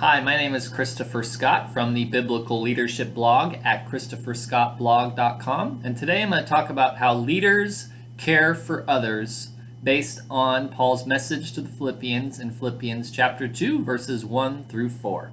Hi, my name is Christopher Scott from the Biblical Leadership blog at christopherscottblog.com, and today I'm going to talk about how leaders care for others based on Paul's message to the Philippians in Philippians chapter 2, verses 1 through 4.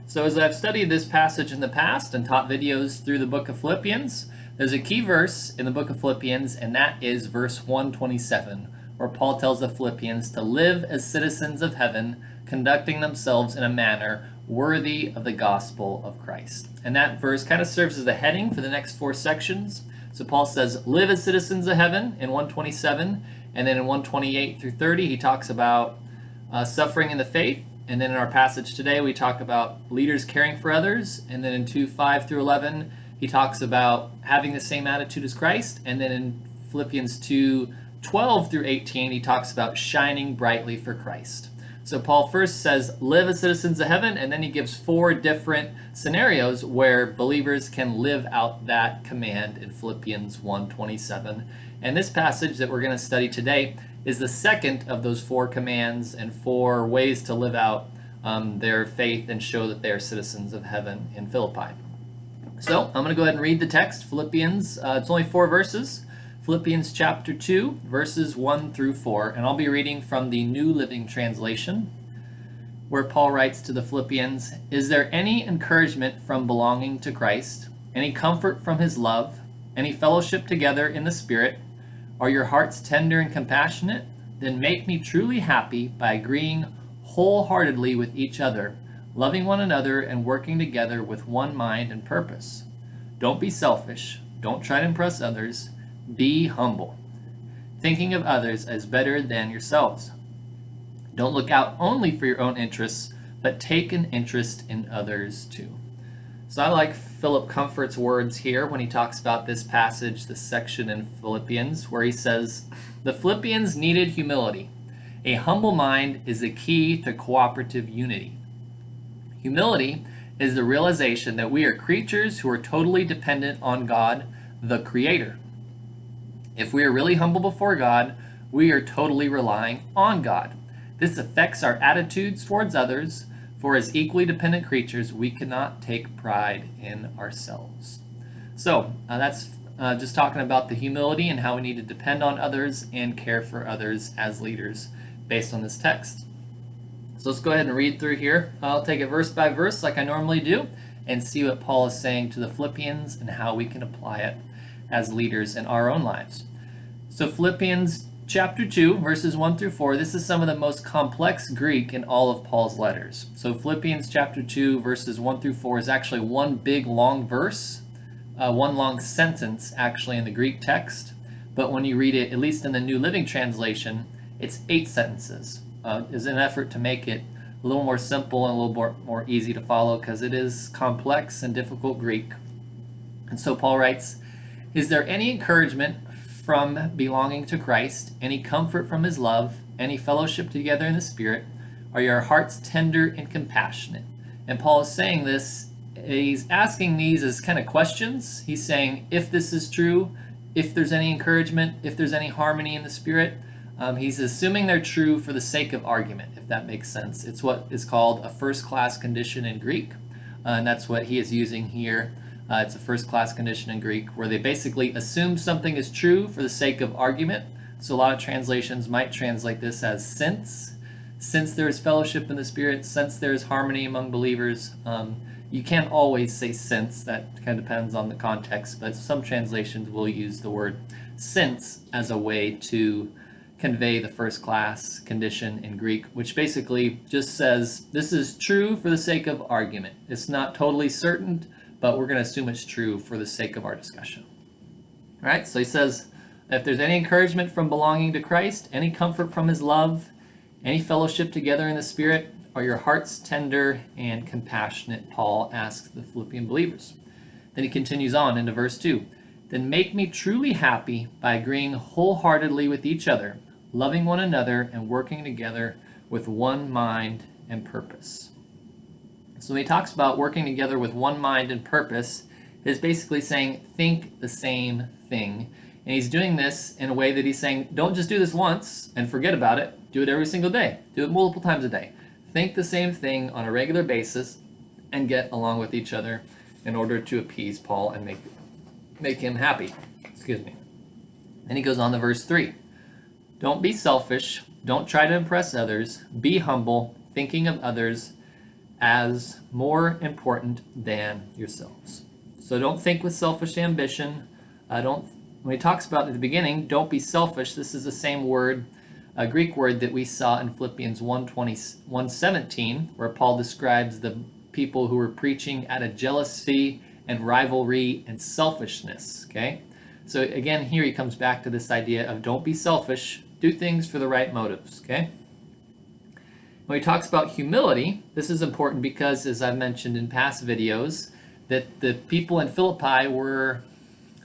So as I've studied this passage in the past and taught videos through the book of Philippians, there's a key verse in the book of Philippians, and that is verse 127, where Paul tells the Philippians to live as citizens of heaven, conducting themselves in a manner worthy of the gospel of Christ. And that verse kind of serves as a heading for the next four sections. So Paul says, live as citizens of heaven in 127, and then in 128 through 30, he talks about suffering in the faith. And then in our passage today, we talk about leaders caring for others. And then in 2:5 through 11, he talks about having the same attitude as Christ. And then in Philippians 2:12 through 18, he talks about shining brightly for Christ. So Paul first says, live as citizens of heaven, and then he gives four different scenarios where believers can live out that command in Philippians 1:27. And this passage that we're going to study today is the second of those four commands and four ways to live out their faith and show that they are citizens of heaven in Philippi. So I'm going to go ahead and read the text, Philippians. It's only 4 verses. Philippians chapter 2, verses 1 through 4, and I'll be reading from the New Living Translation, where Paul writes to the Philippians, "Is there any encouragement from belonging to Christ, any comfort from his love, any fellowship together in the Spirit? Are your hearts tender and compassionate? Then make me truly happy by agreeing wholeheartedly with each other, loving one another and working together with one mind and purpose. Don't be selfish. Don't try to impress others. Be humble, thinking of others as better than yourselves. Don't look out only for your own interests, but take an interest in others too." So I like Philip Comfort's words here when he talks about this passage, this section in Philippians, where he says, the Philippians needed humility. A humble mind is the key to cooperative unity. Humility is the realization that we are creatures who are totally dependent on God, the Creator. If we are really humble before God, we are totally relying on God. This affects our attitudes towards others, for as equally dependent creatures, we cannot take pride in ourselves. So that's just talking about the humility and how we need to depend on others and care for others as leaders based on this text. So let's go ahead and read through here. I'll take it verse by verse like I normally do and see what Paul is saying to the Philippians and how we can apply it as leaders in our own lives. So Philippians chapter 2, verses 1 through 4, this is some of the most complex Greek in all of Paul's letters. So Philippians chapter 2, verses 1 through 4 is actually one big long verse, one long sentence actually in the Greek text. But when you read it, at least in the New Living Translation, it's 8 sentences. Is an effort to make it a little more simple and a little more easy to follow because it is complex and difficult Greek. And so Paul writes, "Is there any encouragement from belonging to Christ, any comfort from his love, any fellowship together in the Spirit? Are your hearts tender and compassionate?" And Paul is saying this, he's asking these as kind of questions. He's saying, if this is true, if there's any encouragement, if there's any harmony in the Spirit, he's assuming they're true for the sake of argument, if that makes sense. It's what is called a first-class condition in Greek, and that's what he is using here. It's a first-class condition in Greek where they basically assume something is true for the sake of argument. So a lot of translations might translate this as since there is fellowship in the Spirit, since there is harmony among believers. You can't always say since, that kind of depends on the context, but some translations will use the word since as a way to convey the first-class condition in Greek, which basically just says this is true for the sake of argument. It's not totally certain, but we're going to assume it's true for the sake of our discussion. All right, so he says, if there's any encouragement from belonging to Christ, any comfort from his love, any fellowship together in the Spirit, are your hearts tender and compassionate? Paul asks the Philippian believers. Then he continues on into verse 2. Then make me truly happy by agreeing wholeheartedly with each other, loving one another and working together with one mind and purpose. So when he talks about working together with one mind and purpose, is basically saying think the same thing. And he's doing this in a way that he's saying don't just do this once and forget about it. Do it every single day. Do it multiple times a day. think the same thing on a regular basis and get along with each other in order to appease Paul and make him happy. Excuse me. Then he goes on to verse 3. Don't be selfish. Don't try to impress others. Be humble, thinking of others as more important than yourselves. So don't think with selfish ambition. When he talks about at the beginning, don't be selfish, this is the same word, a Greek word that we saw in Philippians 1:17, where Paul describes the people who were preaching out of jealousy and rivalry and selfishness. Okay? So again, here he comes back to this idea of don't be selfish, do things for the right motives. Okay? When he talks about humility, this is important because, as I've mentioned in past videos, that the people in Philippi were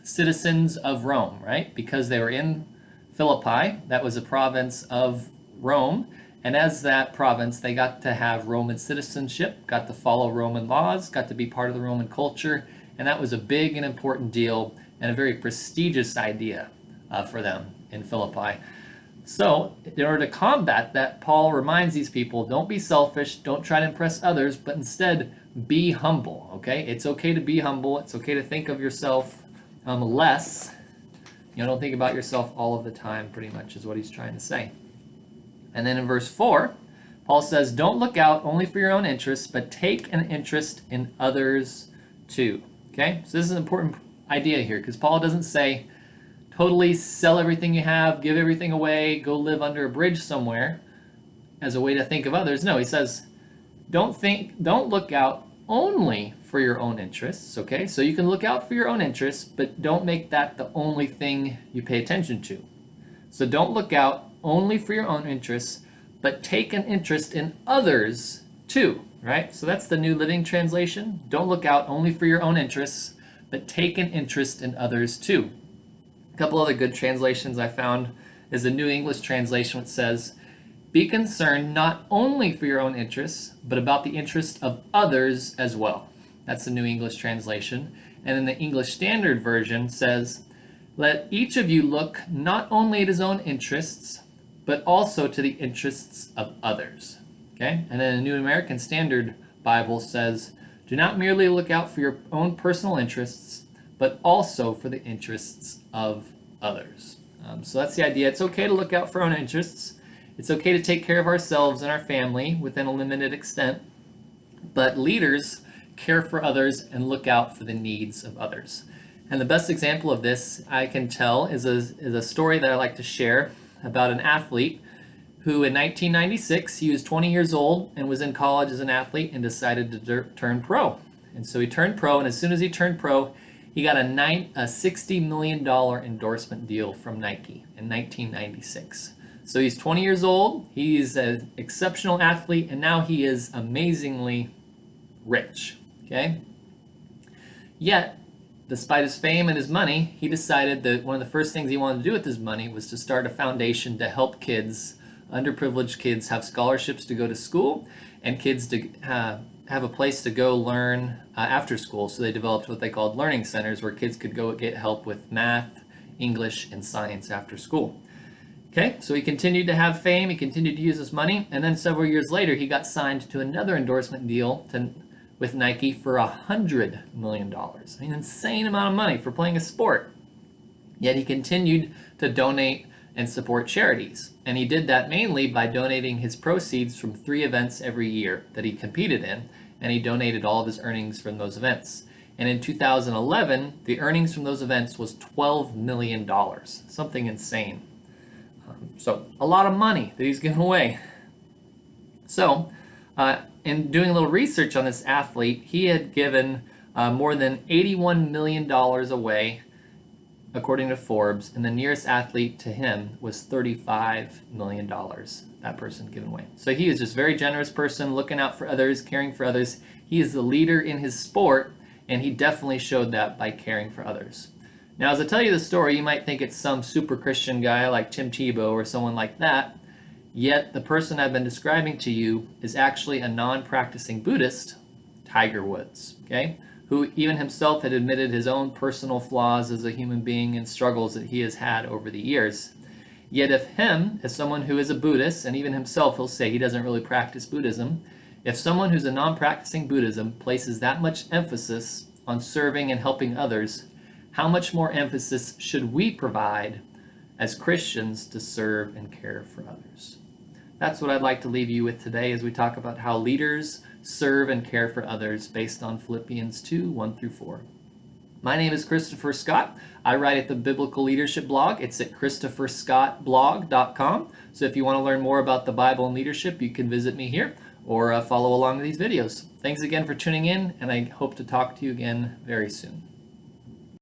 citizens of Rome, right? Because they were in Philippi, that was a province of Rome, and as that province, they got to have Roman citizenship, got to follow Roman laws, got to be part of the Roman culture, and that was a big and important deal and a very prestigious idea for them in Philippi. So, in order to combat that, Paul reminds these people, don't be selfish, don't try to impress others, but instead be humble, okay? It's okay to be humble, it's okay to think of yourself less. Don't think about yourself all of the time, pretty much is what he's trying to say. And then in verse 4, Paul says, don't look out only for your own interests, but take an interest in others too, okay? So this is an important idea here, because Paul doesn't say, totally sell everything you have, give everything away, go live under a bridge somewhere as a way to think of others. No, he says, don't look out only for your own interests, okay? So you can look out for your own interests, but don't make that the only thing you pay attention to. So don't look out only for your own interests, but take an interest in others too, right? So that's the New Living Translation. Don't look out only for your own interests, but take an interest in others too. A couple other good translations I found is the New English Translation, which says, be concerned not only for your own interests, but about the interest of others as well. That's the New English Translation. And then the English Standard Version says, let each of you look not only at his own interests, but also to the interests of others. Okay? And then the New American Standard Bible says, do not merely look out for your own personal interests, but also for the interests of others. So that's the idea. It's okay to look out for our own interests. It's okay to take care of ourselves and our family within a limited extent, but leaders care for others and look out for the needs of others. And the best example of this I can tell is a story that I like to share about an athlete who in 1996, he was 20 years old and was in college as an athlete and decided to turn pro. And so he turned pro, and as soon as he turned pro, he got a $60 million endorsement deal from Nike in 1996. So he's 20 years old, he's an exceptional athlete, and now he is amazingly rich, okay? Yet, despite his fame and his money, he decided that one of the first things he wanted to do with his money was to start a foundation to help kids, underprivileged kids, have scholarships to go to school, and kids to have a place to go learn after school. So they developed what they called learning centers, where kids could go get help with math, English, and science after school. Okay, so he continued to have fame, he continued to use his money, and then several years later he got signed to another endorsement deal with Nike for $100 million. An insane amount of money for playing a sport. Yet he continued to donate and support charities. And he did that mainly by donating his proceeds from 3 events every year that he competed in, and he donated all of his earnings from those events. And in 2011, the earnings from those events was $12 million, something insane. So a lot of money that he's given away. So in doing a little research on this athlete, he had given more than $81 million away, according to Forbes, and the nearest athlete to him was $35 million, that person given away. So he is just a very generous person, looking out for others, caring for others. He is the leader in his sport, and he definitely showed that by caring for others. Now, as I tell you the story, you might think it's some super Christian guy like Tim Tebow or someone like that, yet the person I've been describing to you is actually a non-practicing Buddhist, Tiger Woods, okay? Who even himself had admitted his own personal flaws as a human being and struggles that he has had over the years. Yet as someone who is a Buddhist, and even himself will say he doesn't really practice Buddhism, if someone who's a non-practicing Buddhism places that much emphasis on serving and helping others, how much more emphasis should we provide as Christians to serve and care for others? That's what I'd like to leave you with today as we talk about how leaders serve and care for others based on Philippians 2, 1 through 4. My name is Christopher Scott. I write at the Biblical Leadership blog. It's at christopherscottblog.com. So if you want to learn more about the Bible and leadership, you can visit me here or follow along with these videos. Thanks again for tuning in, and I hope to talk to you again very soon.